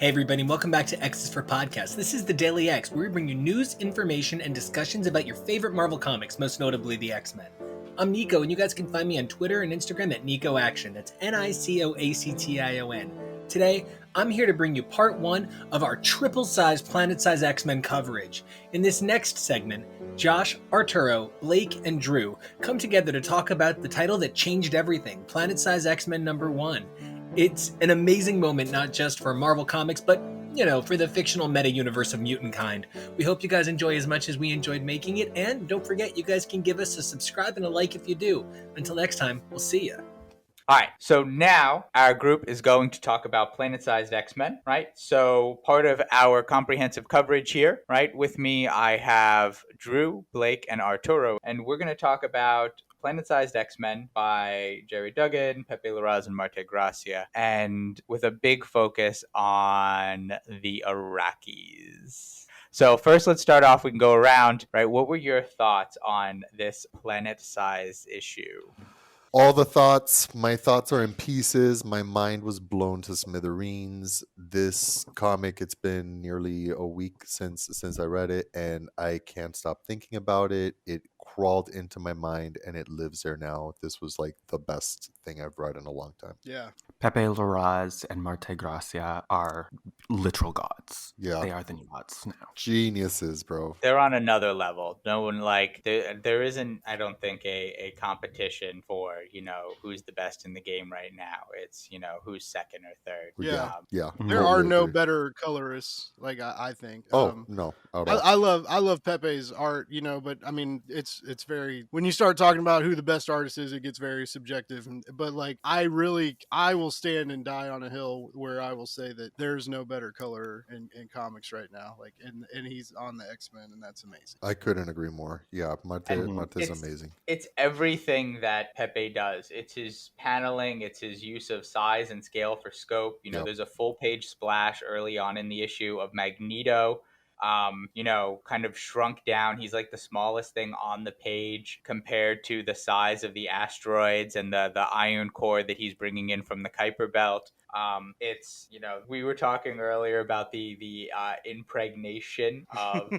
Hey everybody, and welcome back to Xi4P Podcast. This is the Daily X, where we bring you news, information, and discussions about your favorite Marvel comics, most notably the X-Men. I'm Nico, and you guys can find me on Twitter and Instagram at NicoAction. That's NicoAction. Today, I'm here to bring you part one of our triple-sized planet-size X-Men coverage. In this next segment, Josh, Arturo, Blake, and Drew come together to talk about the title that changed everything, Planet-Size X-Men #1. It's an amazing moment, not just for Marvel Comics, but, for the fictional meta-universe of mutant kind. We hope you guys enjoy as much as we enjoyed making it, and don't forget, you guys can give us a subscribe and a like if you do. Until next time, we'll see ya. All right, so now our group is going to talk about planet-sized X-Men, right? So part of our comprehensive coverage here, right? With me, I have Drew, Blake, and Arturo, and we're going to talk about Planet-Sized X-Men by Jerry Duggan, Pepe Larraz, and Marte Gracia, and with a big focus on the Iraqis. So first, let's start off. We can go around, right? What were your thoughts on this planet-sized issue? All the thoughts, my thoughts are in pieces. My mind was blown to smithereens. This comic, it's been nearly a week since I read it, and I can't stop thinking about it. It crawled into my mind, and it lives there now. This was like the best thing I've read in a long time. Yeah. Pepe Larraz and Marte Gracia are literal gods. Yeah. They are the new gods now. Geniuses, bro. They're on another level. No one there isn't, I don't think, a competition for, who's the best in the game right now. It's, who's second or third. Yeah. Yeah. There are no better colorists, I think. No. I love Pepe's art, but I mean, it's very, when you start talking about who the best artist is, it gets very subjective. But I will stand and die on a hill where I will say that there's no better color in comics right now. And he's on the X-Men, and that's amazing. I couldn't agree more. Yeah, Marte's amazing. It's everything that Pepe does. It's his paneling, it's his use of size and scale for scope. Yep. There's a full page splash early on in the issue of Magneto. Kind of shrunk down. He's like the smallest thing on the page compared to the size of the asteroids and the iron core that he's bringing in from the Kuiper Belt. It's, we were talking earlier about the impregnation of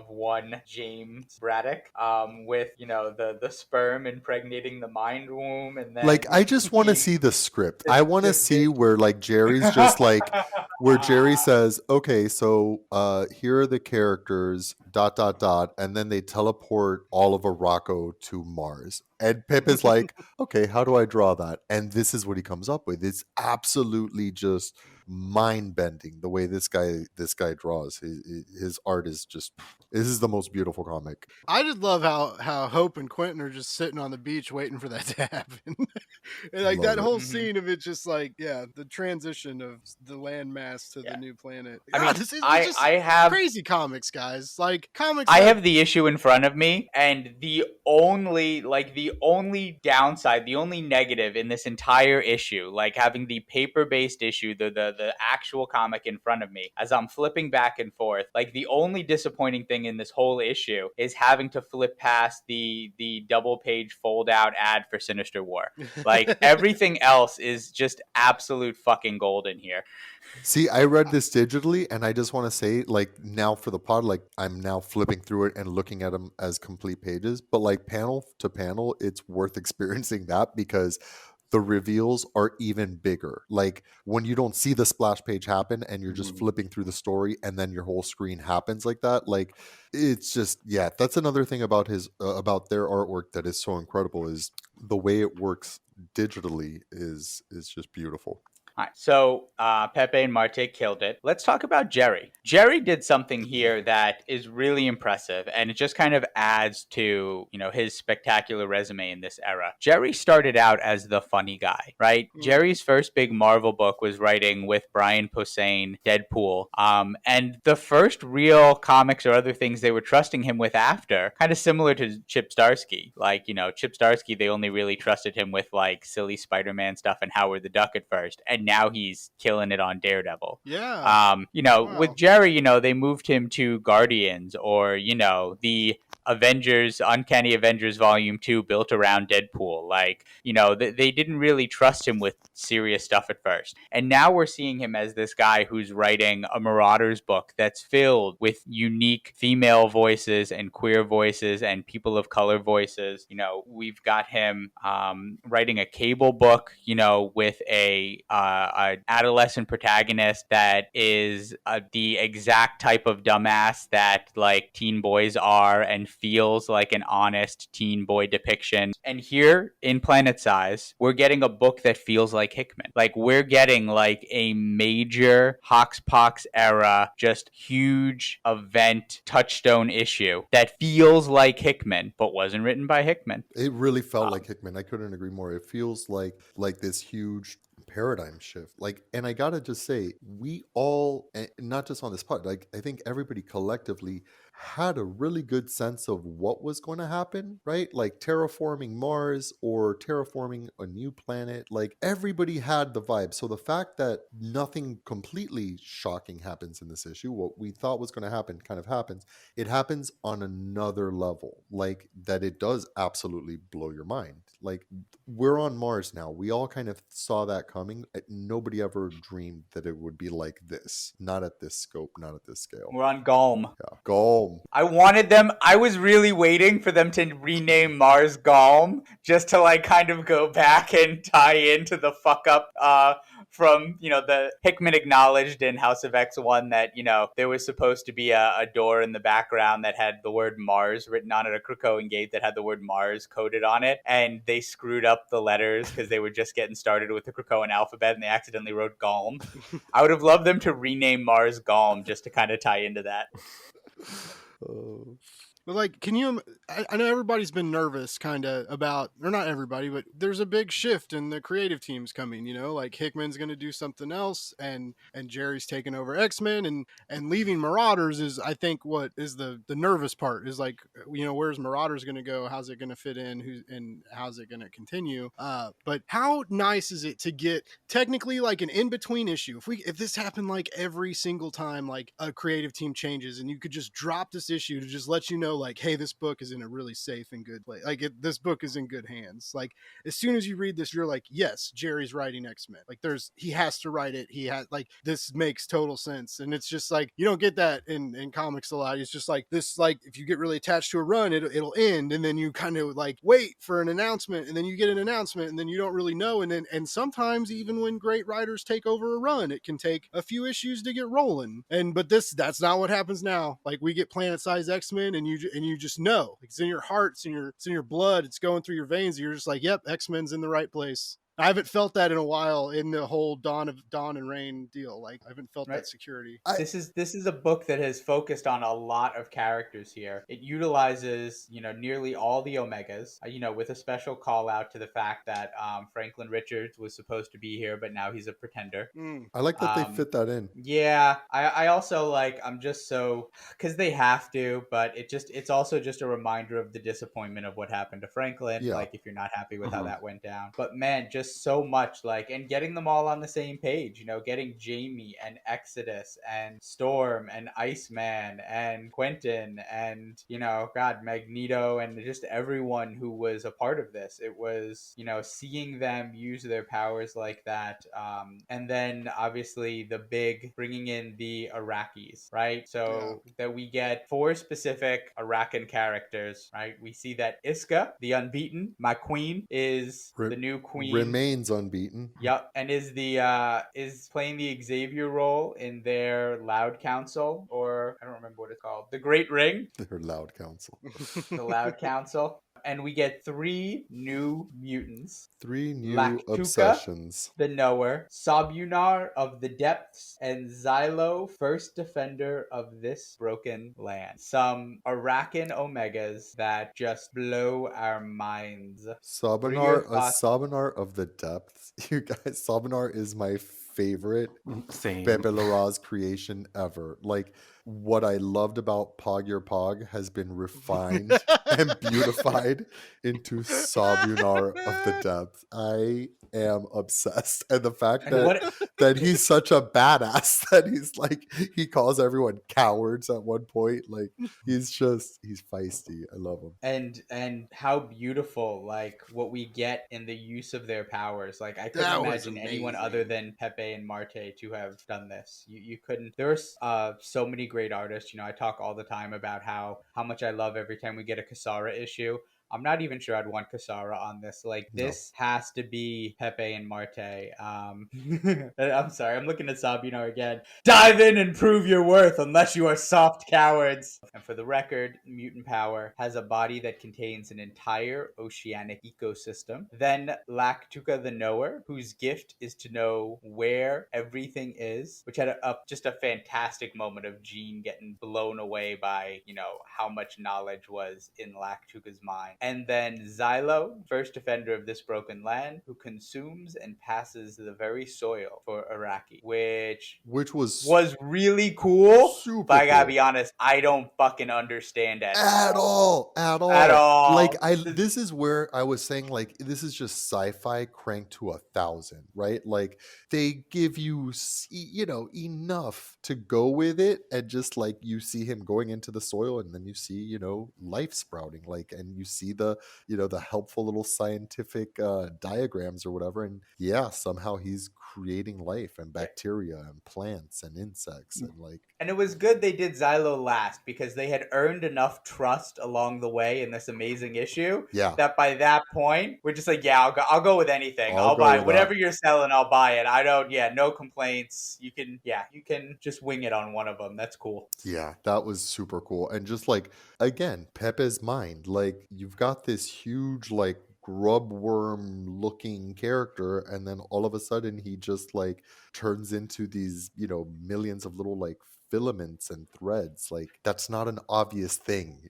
one James Braddock with, the sperm impregnating the mind womb. And then I just want to see the script. I want to see where Jerry's just where Jerry says, okay, so here are the characters, ... and then they teleport all of Morocco to Mars. And Pip is like, okay, how do I draw that? And this is what he comes up with. It's absolutely just mind-bending the way this guy draws. His art is just, this is the most beautiful comic. I just love how Hope and Quentin are just sitting on the beach waiting for that to happen. And that whole scene of it, just the transition of the landmass to the new planet. I mean, this is I have crazy comics, guys. Comics. I have the issue in front of me, and the only downside, the only negative in this entire issue, having the paper-based issue, the actual comic in front of me, as I'm flipping back and forth, the only disappointing thing in this whole issue is having to flip past the double-page fold-out ad for Sinister War. Everything else is just absolute fucking gold in here. See, I read this digitally, and I just want to say, now for the pod, I'm now flipping through it and looking at them as complete pages. But panel to panel, it's worth experiencing that because the reveals are even bigger. When you don't see the splash page happen and you're just flipping through the story and then your whole screen happens like that. It's just, that's another thing about about their artwork that is so incredible, is the way it works digitally is just beautiful. All right, so Pepe and Marte killed it. Let's talk about Jerry. Jerry did something here that is really impressive, and it just kind of adds to, his spectacular resume in this era. Jerry started out as the funny guy, right? Jerry's first big Marvel book was writing with Brian Posehn, Deadpool, and the first real comics or other things they were trusting him with after, kind of similar to Chip Zdarsky. Chip Zdarsky, they only really trusted him with silly Spider-Man stuff and Howard the Duck at first, and and now he's killing it on Daredevil. Yeah. With Wow. Jerry, they moved him to Guardians, or the Avengers, Uncanny Avengers Volume 2 built around Deadpool. Like, they didn't really trust him with serious stuff at first. And now we're seeing him as this guy who's writing a Marauders book that's filled with unique female voices and queer voices and people of color voices. We've got him writing a Cable book, with a adolescent protagonist that is the exact type of dumbass that like teen boys are and feels like an honest teen boy depiction. And here in Planet Size, we're getting a book that feels like Hickman. Like we're getting like a major Hoxpox era, just huge event touchstone issue that feels like Hickman, but wasn't written by Hickman. It really felt like Hickman. I couldn't agree more. It feels like this huge paradigm shift. Like, and I gotta just say, we all, not just on this pod, like I think everybody collectively had a really good sense of what was going to happen, right? Like terraforming Mars or terraforming a new planet. Like everybody had the vibe. So the fact that nothing completely shocking happens in this issue, what we thought was going to happen kind of happens. It happens on another level, like that it does absolutely blow your mind. Like we're on Mars now. We all kind of saw that coming. Nobody ever dreamed that it would be like this. Not at this scope, not at this scale. We're on Galm. Yeah, Galm. I was really waiting for them to rename Mars Galm just to like kind of go back and tie into the fuck up from, the Hickman acknowledged in House of X1 that, there was supposed to be a door in the background that had the word Mars written on it, a Krakoan gate that had the word Mars coded on it, and they screwed up the letters because they were just getting started with the Krakoan alphabet and they accidentally wrote Galm. I would have loved them to rename Mars Galm just to kind of tie into that. But like, I know everybody's been nervous kind of about, or not everybody, but there's a big shift in the creative teams coming, like Hickman's going to do something else and Jerry's taking over X-Men and leaving Marauders is, I think, what is the nervous part is like, where's Marauders going to go? How's it going to fit in? And how's it going to continue? But how nice is it to get technically like an in-between issue? If this happened like every single time, like a creative team changes and you could just drop this issue to just let you know, like, hey, this book is in a really safe and good place. Like this book is in good hands. Like as soon as you read this, you're like, yes, Jerry's writing X-Men. Like he has to write it. He has like, this makes total sense. And it's just like, you don't get that in comics a lot. It's just like this, like if you get really attached to a run, it'll end. And then you kind of like wait for an announcement and then you get an announcement and then you don't really know. And sometimes even when great writers take over a run, it can take a few issues to get rolling. But that's not what happens now. Like we get Planet Size X-Men and you just know, like, it's in your heart, it's in your blood, it's going through your veins. You're just like, yep, X-Men's in the right place. I haven't felt that in a while in the whole Dawn and Rain deal. Like I haven't felt that security. This is a book that has focused on a lot of characters here. It utilizes, nearly all the Omegas, with a special call out to the fact that Franklin Richards was supposed to be here, but now he's a pretender. I like that they fit that in. Yeah, I also like, I'm just so, because they have to, but it's also just a reminder of the disappointment of what happened to Franklin. Yeah. Like if you're not happy with how that went down. But man, just so much, like, and getting them all on the same page, getting Jamie and Exodus and Storm and Iceman and Quentin and, Magneto and just everyone who was a part of this. It was, seeing them use their powers like that. And then obviously the big bringing in the Iraqis, right? So that we get 4 specific Iraqan characters, right? We see that Iska, the unbeaten, my queen, is the new queen. Remains unbeaten. Yep, and is playing the Xavier role in their Loud Council, or I don't remember what it's called. The Great Ring. Their Loud Council. The Loud Council. And we get 3 new mutants. 3 new Laktuka, obsessions. the Knower, Sabunar of the Depths, and Xylo, first defender of this broken land. Some Arakan Omegas that just blow our minds. Sabunar of the Depths. You guys, Sabunar is my favorite Pepe Larraz's creation ever. Like, what I loved about Pog Your Pog has been refined and beautified into Sabunar of the depths. I am obsessed. And the fact And that what he's such a badass that he's like he calls everyone cowards at one point. Like he's feisty. I love him. and how beautiful like what we get in the use of their powers. Like I couldn't That was imagine anyone other amazing. than Pepe and Marte to have done this. You couldn't. There's so many great artists. I talk all the time about how much I love every time we get a Kasara issue. I'm not even sure I'd want Kasara on this. Like, No. this has to be Pepe and Marte. I'm sorry, I'm looking at Sabino again. Dive in and prove your worth, unless you are soft cowards. And for the record, Mutant Power has a body that contains an entire oceanic ecosystem. Then Lactuca the Knower, whose gift is to know where everything is, which had just a fantastic moment of Jean getting blown away by, how much knowledge was in Lactuca's mind. And then Xylo, first defender of this broken land, who consumes and passes the very soil for Iraqi, which was really cool. super But I gotta cool. be honest, I don't fucking understand at all. At all. At all. Like this is where I was saying, like, this is just sci-fi cranked to 1,000, right? Like they give you enough to go with it, and just like you see him going into the soil, and then you see life sprouting, like, and you see the the helpful little scientific diagrams or whatever, and yeah, somehow he's creating life and bacteria and plants and insects, and like, And it was good they did Xylo last, because they had earned enough trust along the way in this amazing issue yeah, that by that point we're just like, yeah, I'll go with anything. I'll go buy with whatever that. you're selling. I'll buy it. I don't. Yeah, no complaints. You can just wing it on one of them. That's cool. Yeah, that was super cool. And just like, again, Pepe's mind, like, you've got this huge, like, grub worm looking character, and then all of a sudden he just like turns into these, millions of little like filaments and threads. Like, that's not an obvious thing,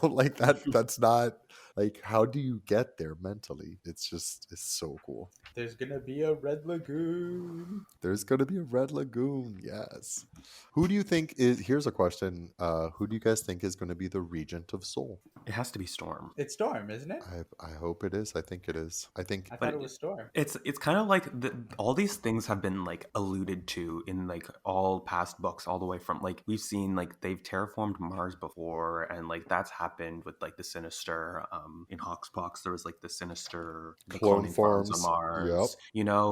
like that's not like, how do you get there mentally? It's so cool. There's gonna be a Red Lagoon. There's going to be a Red Lagoon, yes. Who do you think is, here's a question, who do you guys think is going to be the Regent of Soul? It has to be Storm. It's Storm, isn't it? I hope it is. I think it is. I think I thought it was Storm. It's kind of like all these things have been like alluded to in like all past books, all the way from like we've seen like they've terraformed Mars before, and like that's happened with like the Sinister. In Hoxpox, there was like the Sinister clone farms on farms. Mars,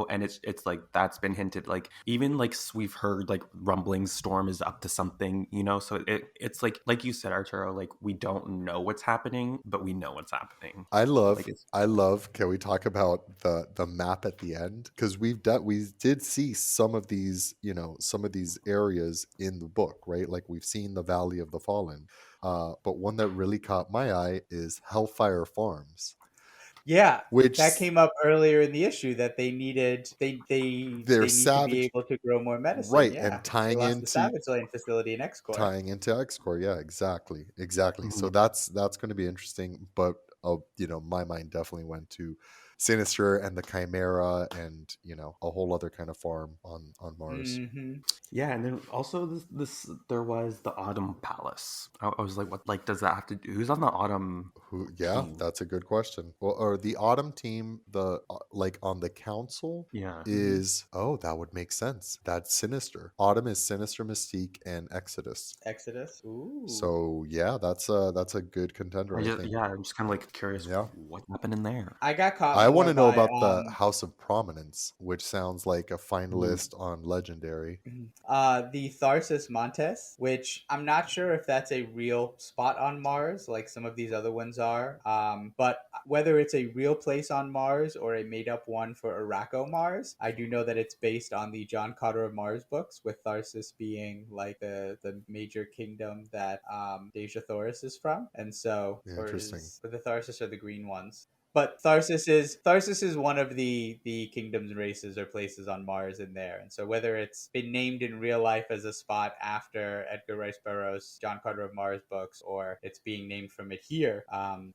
and it's like that's been hinted. Like even like we've heard like rumblings, Storm is up to something, So it's like you said, Arturo, like we don't know what's happening, but we know what's happening. I love. Like Can we talk about the map at the end? Because we did see some of these, some of these areas in the book, right? Like we've seen the Valley of the Fallen, but one that really caught my eye is Hellfire Farms. Yeah, which that came up earlier in the issue that they needed they need to be able to grow more medicine, right? Yeah. And tying into the Savage Lane facility in X-Corps. Tying into X-Corps, yeah, exactly. Mm-hmm. So that's going to be interesting. But my mind definitely went to Sinister and the Chimera, and a whole other kind of farm on Mars. Mm-hmm. Yeah, and then also this there was the Autumn Palace. I was like, what? Like, does that have to do? Who's on the Autumn? Team? That's a good question. Well, or the Autumn team, the like on the council, is that would make sense. That's Sinister. Autumn is Sinister, Mystique, and Exodus. Ooh. So yeah, that's a good contender. I think. Yeah, I'm just kind of like curious. Yeah. What happened in there? I got caught. I want to know about the House of Prominence, which sounds like a finalist on Legendary. The Tharsis Montes, which I'm not sure if that's a real spot on Mars, like some of these other ones are. But whether it's a real place on Mars or a made-up one for Araco Mars, I do know that it's based on the John Carter of Mars books, with Tharsis being like the major kingdom that Deja Thoris is from, and so interesting. Or the Tharsis are the green ones. But Tharsis is one of the kingdoms, races, or places on Mars in there. And so whether it's been named in real life as a spot after Edgar Rice Burroughs' John Carter of Mars books, or it's being named from it here,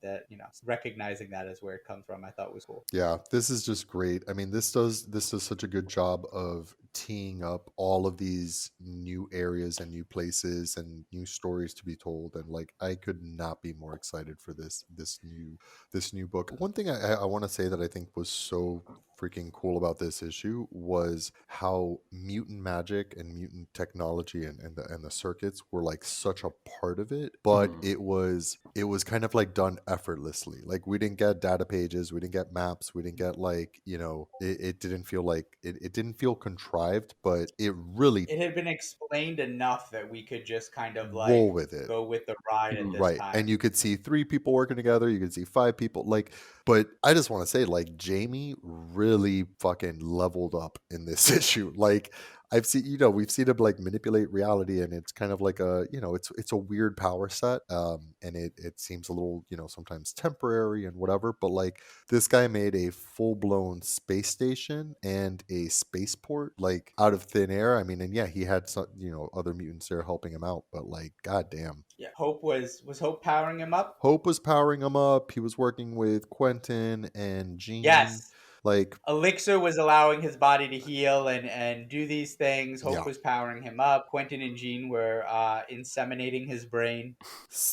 that recognizing that as where it comes from, I thought was cool. Yeah, this is just great. I mean, this does such a good job of teeing up all of these new areas and new places and new stories to be told, and like I could not be more excited for this new book. One thing I want to say that I think was so freaking cool about this issue was how mutant magic and mutant technology and the circuits were like such a part of it, but it was kind of like done effortlessly. Like we didn't get data pages, we didn't get maps, we didn't get like, you know, it didn't feel like it didn't feel contrived, but it really It had been explained enough that we could just kind of roll like with it. go with the ride at this Right. time. And you could see 3 people working together, you could see 5 people, like, but I just want to say, like, Jamie really fucking leveled up in this issue. Like, I've seen, you know, we've seen him like manipulate reality, and it's kind of like a, you know, it's a weird power set, and it seems a little, you know, sometimes temporary and whatever, but like this guy made a full blown space station and a spaceport like out of thin air. I mean, and yeah, he had some, you know, other mutants there helping him out, but like, goddamn. Yeah, Hope was Hope powering him up? Hope was powering him up. He was working with Quentin and Jean. Yes. Like Elixir was allowing his body to heal and do these things. Hope Yeah. was powering him up. Quentin and Jean were inseminating his brain.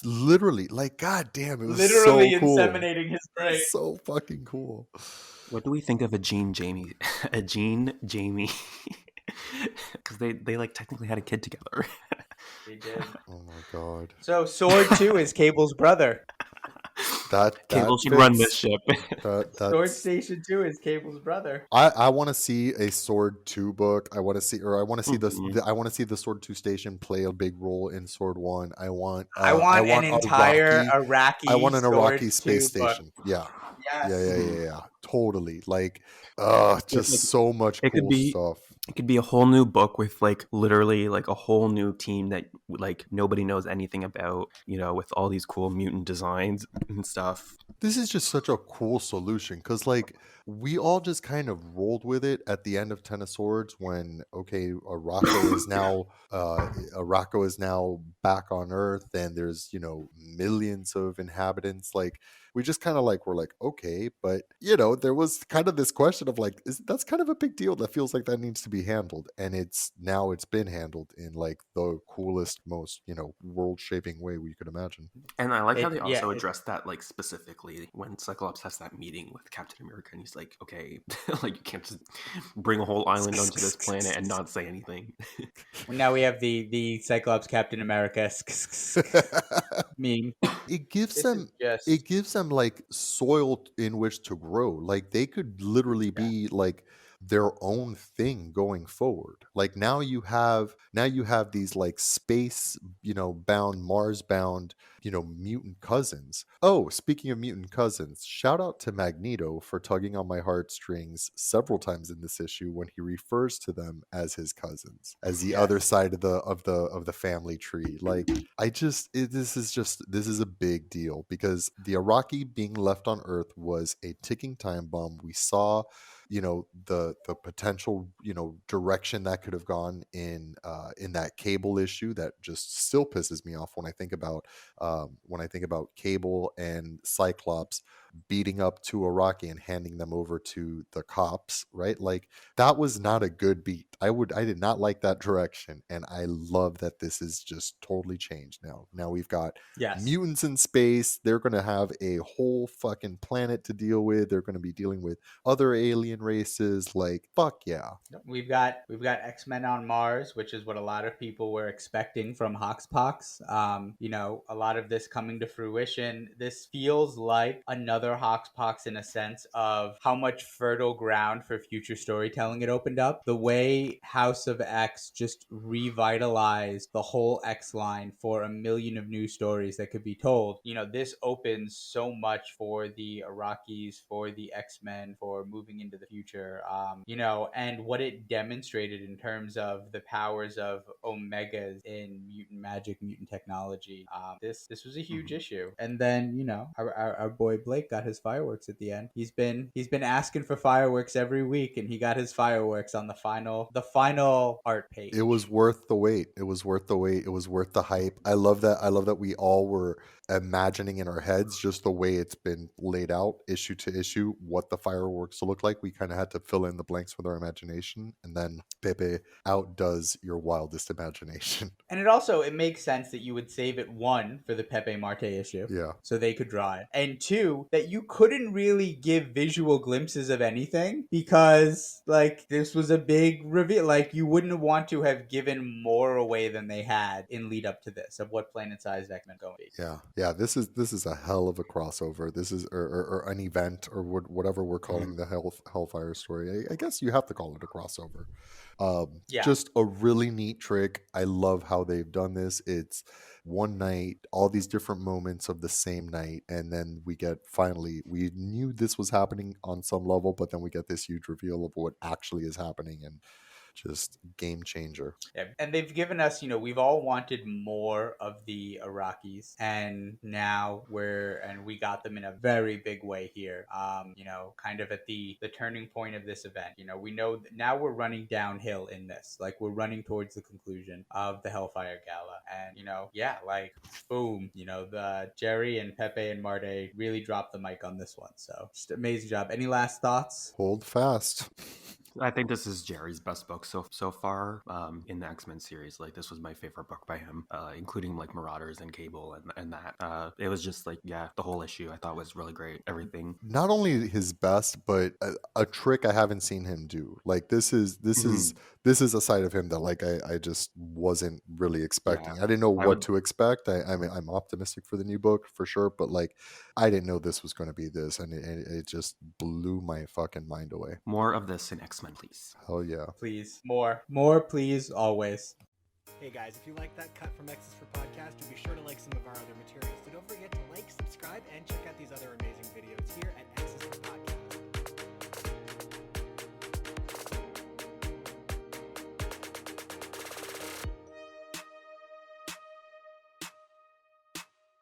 literally, like, goddamn, it was Literally so cool. inseminating his brain. So fucking cool. What do we think of a Jean Jamie? A Jean Jamie? Because they like technically had a kid together. They did. Oh my god. So Sword 2 is Cable's brother. Cable should run this ship. Sword Station 2 is Cable's brother. I want to see a Sword 2 book. I want to see, or I want to see this. I want to see the Sword 2 station play a big role in Sword 1. I want an entire Iraqi. I want an Iraqi Sword space 2 book. station. Yeah. Yes. Yeah. Totally. Like, just like, so much cool stuff. It could be a whole new book with like literally like a whole new team that like nobody knows anything about, you know, with all these cool mutant designs and stuff. This is just such a cool solution because, like, we all just kind of rolled with it at the end of Ten of Swords when, okay, Araco is now back on Earth, and there's, you know, millions of inhabitants. Like, we just kind of like were like, okay, but you know, there was kind of this question of like, that's kind of a big deal that feels like that needs to be handled, and it's been handled in like the coolest, most, you know, world shaping way we could imagine. And I like how they also addressed that like specifically when Cyclops has that meeting with Captain America, and he's like, okay, like you can't just bring a whole island onto this planet and not say anything. Now we have the Cyclops Captain America meme. It gives them like soil in which to grow. Like they could literally be like their own thing going forward. Like now you have these like space, you know, bound, Mars bound, you know, mutant cousins. Oh, speaking of mutant cousins, shout out to Magneto for tugging on my heartstrings several times in this issue when he refers to them as his cousins, as the other side of the family tree. Like this is a big deal because the Iraqi being left on Earth was a ticking time bomb. We saw, you know, the potential, you know, direction that could have gone in that Cable issue that just still pisses me off when I think about Cable and Cyclops beating up two Iraqi and handing them over to the cops, right? Like that was not a good beat. I did not like that direction, and I love that this is just totally changed now. Now we've got mutants in space. They're going to have a whole fucking planet to deal with. They're going to be dealing with other alien races. Like fuck yeah. We've got X-Men on Mars, which is what a lot of people were expecting from Hoxpox. You know, a lot of this coming to fruition. This feels like another Hoxpox in a sense of how much fertile ground for future storytelling it opened up. The way House of X just revitalized the whole X line for a million of new stories that could be told. You know, this opens so much for the Iraqis, for the X-Men, for moving into the future. You know, and what it demonstrated in terms of the powers of Omegas in mutant magic, mutant technology. This was a huge issue. And then, you know, our boy Blake got his fireworks at the end. He's been asking for fireworks every week, and he got his fireworks on the final art page. It was worth the wait. It was worth the wait. It was worth the hype. I love that we all were imagining in our heads just the way it's been laid out issue to issue what the fireworks will look like. We kind of had to fill in the blanks with our imagination, and then Pepe outdoes your wildest imagination. And it makes sense that you would save it, one, for the Pepe Marte issue. Yeah. So they could draw it. And two, that you couldn't really give visual glimpses of anything because, like, this was a big reveal. Like, you wouldn't want to have given more away than they had in lead up to this of what planet-sized X-Men going to be. Yeah. This is a hell of a crossover. This is or an event or whatever we're calling the Hellfire story. I guess you have to call it a crossover. Just a really neat trick. I love how they've done this. It's one night, all these different moments of the same night, and then we knew this was happening on some level, but then we get this huge reveal of what actually is happening, and just game changer. Yeah, and they've given us, we've all wanted more of the Iraqis, and now we got them in a very big way here. Kind of at the turning point of this event. We know that now we're running downhill in this. Like, we're running towards the conclusion of the Hellfire Gala, and boom, the Jerry and Pepe and Marte really dropped the mic on this one. So just amazing job. Any last thoughts? Hold fast. I think this is Jerry's best book so far in the X-Men series. Like, this was my favorite book by him, including like Marauders and Cable and that. It was just like, the whole issue I thought was really great. Everything. Not only his best, but a trick I haven't seen him do. Like, this is a side of him that like I just wasn't really expecting. I didn't know what to expect. I mean, I'm optimistic for the new book for sure, but like I didn't know this was going to be this, and it just blew my fucking mind away. More of this in X-Men, please. Hell yeah. Please. More, please, always. Hey guys, if you like that cut from X's for Podcast, do be sure to like some of our other materials. So don't forget to like, subscribe, and check out these other amazing